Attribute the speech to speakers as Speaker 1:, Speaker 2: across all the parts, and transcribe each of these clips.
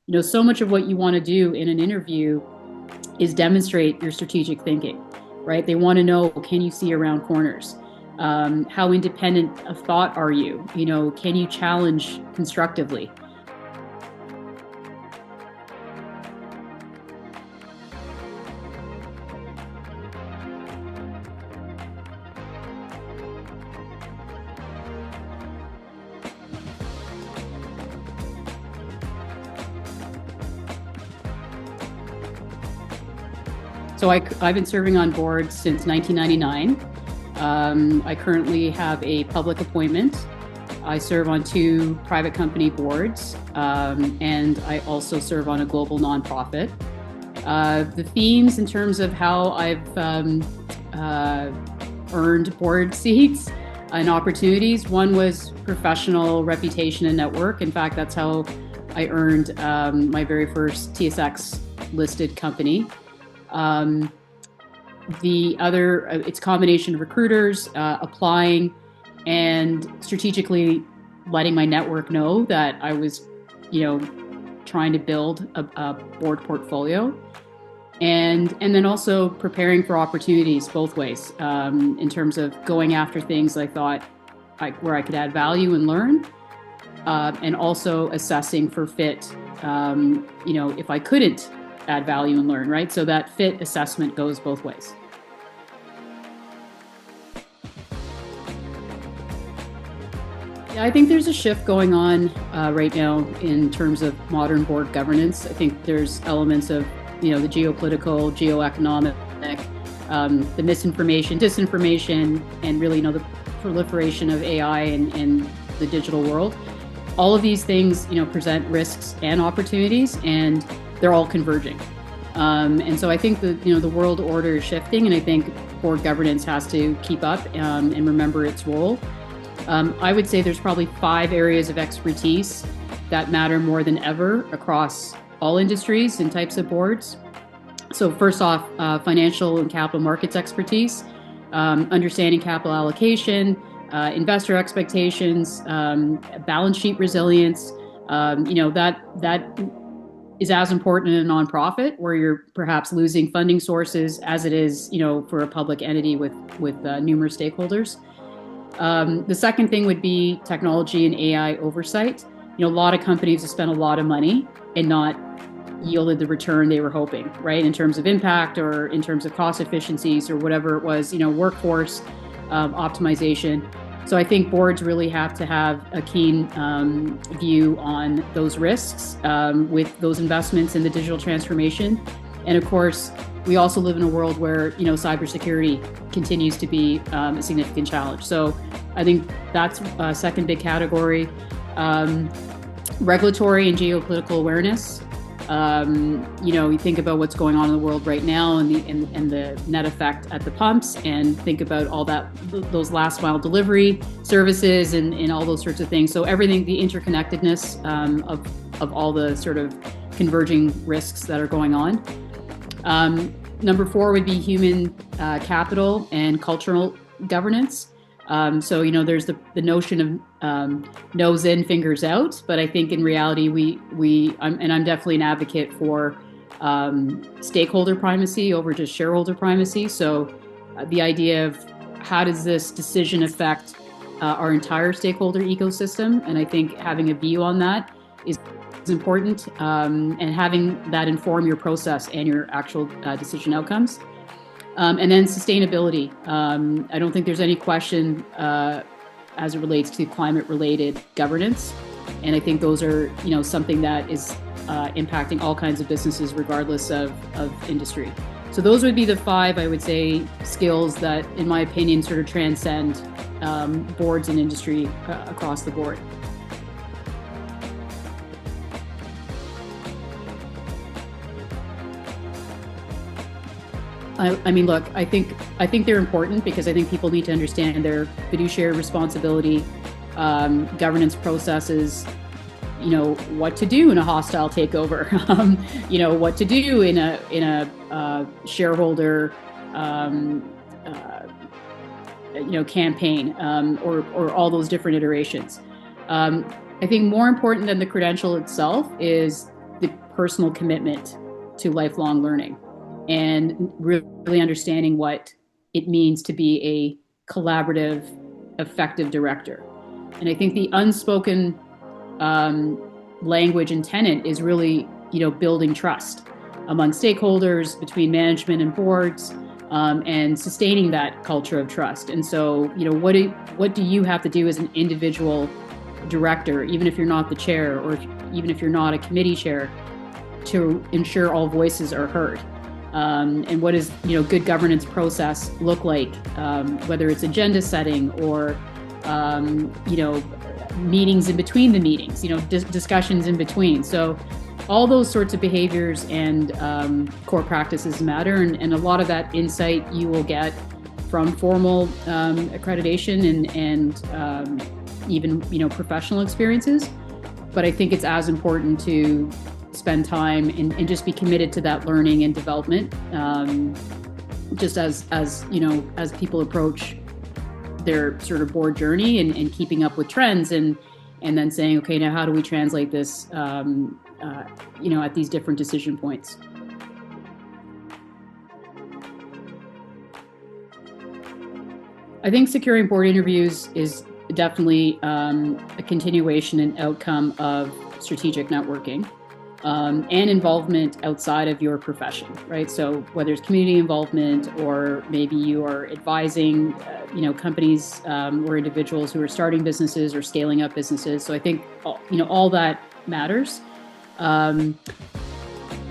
Speaker 1: So much of what you want to do in an interview is demonstrate your strategic thinking, right? They want to know, can you see around corners? How independent of thought are you? Can you challenge constructively? So I've been serving on boards since 1999. I currently have a public appointment. I serve on 2 private company boards, and I also serve on a global nonprofit. The themes in terms of how I've earned board seats and opportunities, one was professional reputation and network. In fact, that's how I earned my very first TSX listed company. The other, it's a combination of recruiters, applying, and strategically letting my network know that I was, trying to build a board portfolio, and then also preparing for opportunities both ways, in terms of going after things I thought where I could add value and learn, and also assessing for fit, if I couldn't add value and learn, right? So that fit assessment goes both ways. Yeah, I think there's a shift going on right now in terms of modern board governance. I think there's elements of, the geopolitical, geoeconomic, the misinformation, disinformation, and really, the proliferation of AI and the digital world. All of these things, present risks and opportunities, and they're all converging. And so I think the world order is shifting, and I think board governance has to keep up and remember its role. I would say there's probably 5 areas of expertise that matter more than ever across all industries and types of boards. So first off, financial and capital markets expertise, understanding capital allocation, investor expectations, balance sheet resilience. That is as important in a nonprofit where you're perhaps losing funding sources as it is, for a public entity with numerous stakeholders. The second thing would be technology and AI oversight. A lot of companies have spent a lot of money and not yielded the return they were hoping, right? In terms of impact or in terms of cost efficiencies or whatever it was, workforce optimization. So I think boards really have to have a keen view on those risks with those investments in the digital transformation. And of course, we also live in a world where, cybersecurity continues to be a significant challenge. So I think that's a second big category. Regulatory and geopolitical awareness. You think about what's going on in the world right now and the net effect at the pumps, and think about all those last mile delivery services and all those sorts of things. So everything, the interconnectedness of all the sort of converging risks that are going on. Number 4 would be human capital and cultural governance. So, there's the notion of nose in, fingers out. But I think in reality, I'm definitely an advocate for stakeholder primacy over just shareholder primacy. So the idea of how does this decision affect our entire stakeholder ecosystem? And I think having a view on that is important, and having that inform your process and your actual decision outcomes. And then sustainability. I don't think there's any question as it relates to climate-related governance. And I think those are, something that is impacting all kinds of businesses regardless of industry. So those would be the 5, I would say, skills that, in my opinion, sort of transcend boards and industry across the board. I mean, look, I think they're important because I think people need to understand their fiduciary responsibility, governance processes, what to do in a hostile takeover, what to do in a shareholder, campaign, or all those different iterations. I think more important than the credential itself is the personal commitment to lifelong learning and really understanding what it means to be a collaborative, effective director. And I think the unspoken language and tenet is really, building trust among stakeholders, between management and boards, and sustaining that culture of trust. And so, what do you have to do as an individual director, even if you're not the chair, or even if you're not a committee chair, to ensure all voices are heard? And what does good governance process look like, whether it's agenda setting or meetings in between the meetings, discussions in between. So all those sorts of behaviors and core practices matter, and a lot of that insight you will get from formal accreditation and even professional experiences. But I think it's as important to spend time and just be committed to that learning and development, just as people approach their sort of board journey and keeping up with trends and then saying, okay, now how do we translate this at these different decision points? I think securing board interviews is definitely a continuation and outcome of strategic networking and involvement outside of your profession, right? So whether it's community involvement or maybe you are advising, companies or individuals who are starting businesses or scaling up businesses. So I think, all that matters. It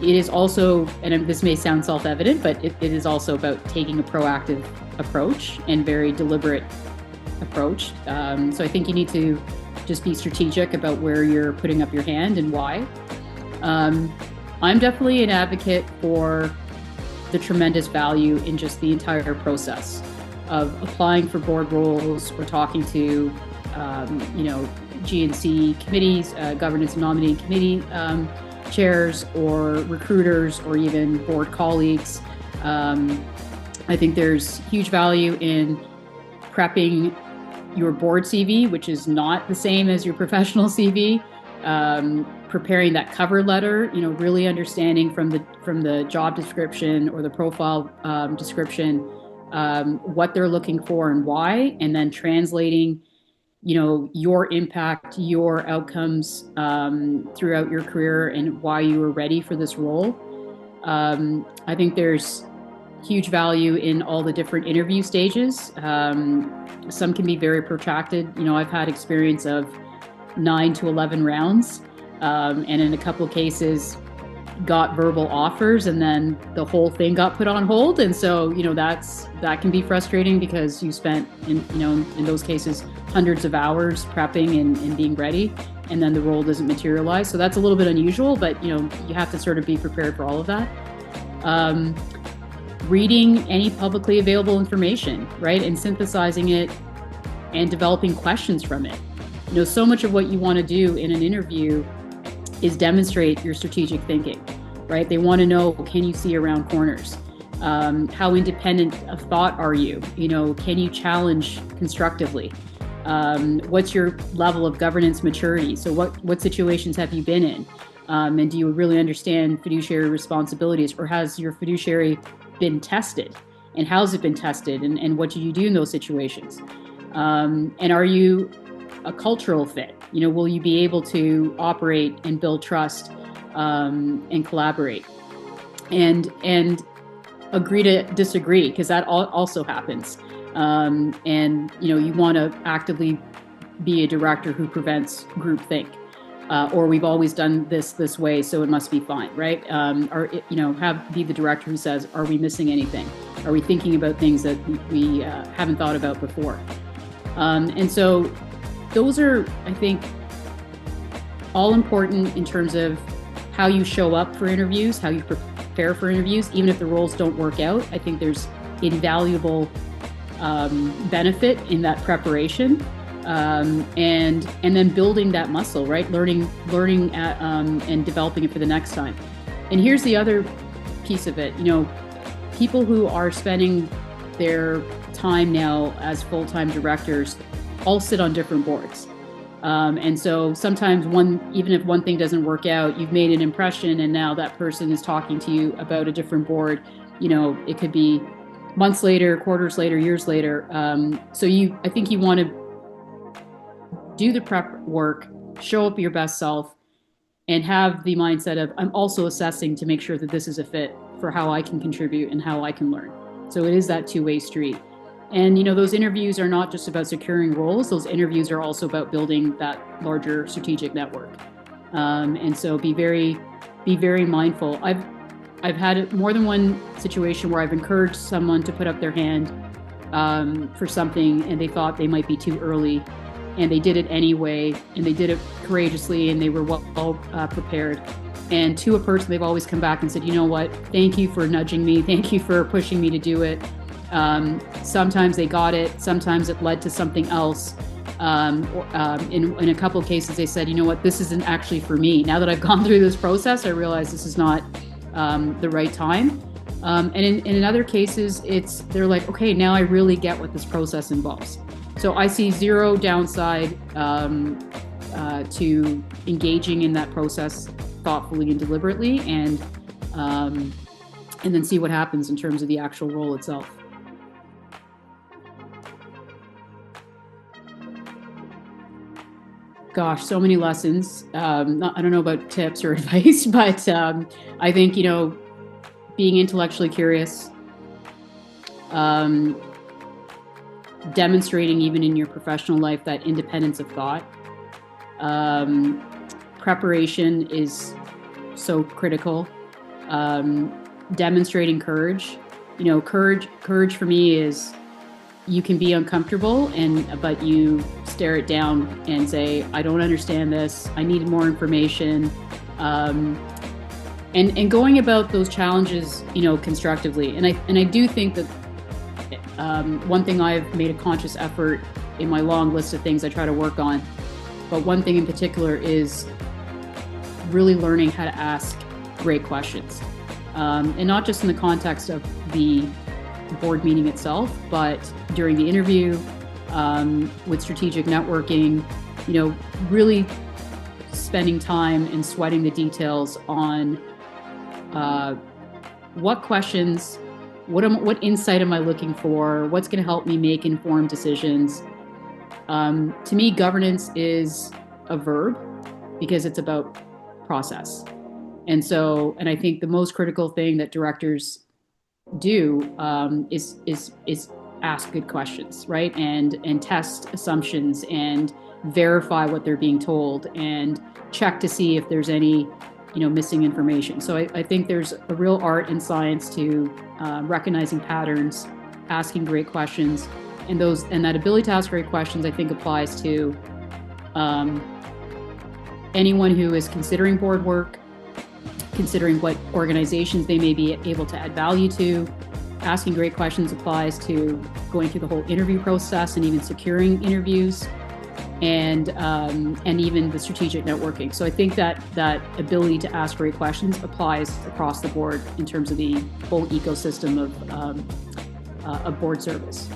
Speaker 1: is also, and this may sound self-evident, but it is also about taking a proactive approach and very deliberate approach. So I think you need to just be strategic about where you're putting up your hand and why. I'm definitely an advocate for the tremendous value in just the entire process of applying for board roles or talking to, G&C committees, governance and nominating committee chairs or recruiters or even board colleagues. I think there's huge value in prepping your board CV, which is not the same as your professional CV. Preparing that cover letter, really understanding from the job description or the profile description what they're looking for and why, and then translating, your impact, your outcomes throughout your career and why you were ready for this role. I think there's huge value in all the different interview stages. Some can be very protracted. I've had experience of 9 to 11 rounds, and in a couple of cases got verbal offers and then the whole thing got put on hold. And so, that can be frustrating because you spent in those cases hundreds of hours prepping and being ready, and then the role doesn't materialize. So that's a little bit unusual, but you have to sort of be prepared for all of that. Reading any publicly available information, right, and synthesizing it and developing questions from it. So much of what you want to do in an interview is demonstrate your strategic thinking, right? They want to know, can you see around corners? How independent of thought are you? Can you challenge constructively? What's your level of governance maturity? So what situations have you been in? And do you really understand fiduciary responsibilities, or has your fiduciary been tested? And how's it been tested? And what do you do in those situations? And are you a cultural fit? Will you be able to operate and build trust and collaborate and agree to disagree, because that also happens. And you want to actively be a director who prevents groupthink, or we've always done this way, so it must be fine, right? Or be the director who says, are we missing anything? Are we thinking about things that we haven't thought about before? And so those are, I think, all important in terms of how you show up for interviews, how you prepare for interviews. Even if the roles don't work out, I think there's invaluable benefit in that preparation, and then building that muscle, right? Learning and developing it for the next time. And here's the other piece of it. People who are spending their time now as full-time directors all sit on different boards. And so sometimes even if one thing doesn't work out, you've made an impression, and now that person is talking to you about a different board. It could be months later, quarters later, years later. So I think you want to do the prep work, show up your best self, and have the mindset of, I'm also assessing to make sure that this is a fit for how I can contribute and how I can learn. So it is that two-way street. And, those interviews are not just about securing roles. Those interviews are also about building that larger strategic network. And so be very mindful. I've had more than one situation where I've encouraged someone to put up their hand for something, and they thought they might be too early, and they did it anyway, and they did it courageously, and they were well prepared. And to a person, they've always come back and said, you know what, thank you for nudging me. Thank you for pushing me to do it. Sometimes they got it. Sometimes it led to something else. In a couple of cases, they said, you know what, this isn't actually for me. Now that I've gone through this process, I realize this is not the right time. And in other cases, they're like, okay, now I really get what this process involves. So I see zero downside to engaging in that process thoughtfully and deliberately, and then see what happens in terms of the actual role itself. Gosh, so many lessons. I don't know about tips or advice, but I think, being intellectually curious, demonstrating even in your professional life that independence of thought. Preparation is so critical. Demonstrating courage. Courage for me is, you can be uncomfortable, but you stare it down and say, I don't understand this. I need more information. And going about those challenges, constructively. And I do think that one thing I've made a conscious effort in my long list of things I try to work on, but one thing in particular is really learning how to ask great questions. And not just in the context of the board meeting itself, but during the interview, with strategic networking, really spending time and sweating the details on what questions, what insight am I looking for, what's going to help me make informed decisions. To me, governance is a verb because it's about process. And I think the most critical thing that directors do is ask good questions, right? And test assumptions and verify what they're being told and check to see if there's any, missing information. So I think there's a real art and science to recognizing patterns, asking great questions, and that ability to ask great questions, I think, applies to anyone who is considering board work, considering what organizations they may be able to add value to. Asking great questions applies to going through the whole interview process and even securing interviews, and even the strategic networking. So I think that ability to ask great questions applies across the board in terms of the whole ecosystem of board service.